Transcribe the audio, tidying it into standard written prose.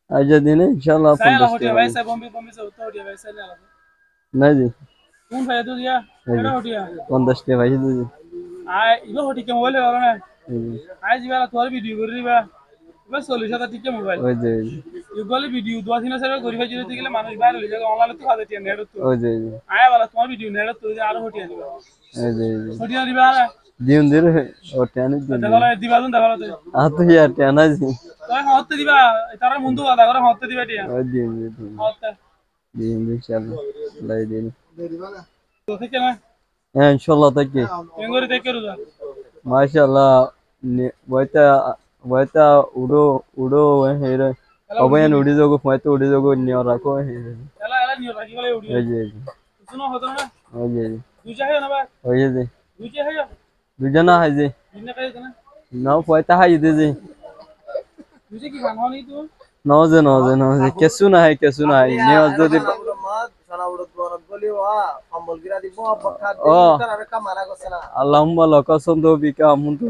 আজ দিনে ইনশাআল্লাহ সাই আলা 50 হটিয়া টাকা ভাই সাই বম্বে বম্বে সে উত্তর হটিয়া ভাই সাই আলা নাই জি কোন ভাই তো দিয়া এই কেডা যে হটিয়া 50 টাকা ভাই দিদি আই ইগো হটি কে মোবাইল হলো না আই জিবা তোর ভিডিও করি দিবা বস 40,000 টিকে মোবাইল ওই যে ইগোলে ভিডিও দোয়া দিনা সারা করি ভাই যদি গেলে মানুষ বাইরে হয়ে যাবে অনলাইনে তো কাজে টিয়া নেড় তো ওই যে আয় বালা তোমার ভিডিও নেড় তো যে আরো হটিয়া দিবা এই যে হটিয়া দিবা না দিন দিন ও টানে দিন দেখো দিবা দুন দেখো তো আতো ইয়া টানা জি তোরা হতে দিবা তারা মুন্ডু কথা করে হতে দিবা টিয়া ওই দিন দিন হতে দিন ইনশাআল্লাহ লাই দিন তো থেকে না হ্যাঁ ইনশাআল্লাহ তাকে এঙ্গরি দেখে রুজা মাশাআল্লাহ বইতা বইতা উড়ো উড়ো হেরে এলা উড়ি অবয়ান যাবি উড়ি যোগ পয়তো উড়ি যোগ নিয় রাখো এলা এলা নিও রাখি গলে উড়ি ওই যাবি যে শুনো হতো না ওই যে দুইটা হয় না ভাই ওই যে দুইটা হয় দুজনা হাই যে দিনে খাই না নাও পয়তা হাই দে যে দুইটা কি গান হনি তো নজে নজে নজে কেসু না হাই নিয় যদি ও আল্লাহুম্মা লাকা সামদু বিকা আমুনতু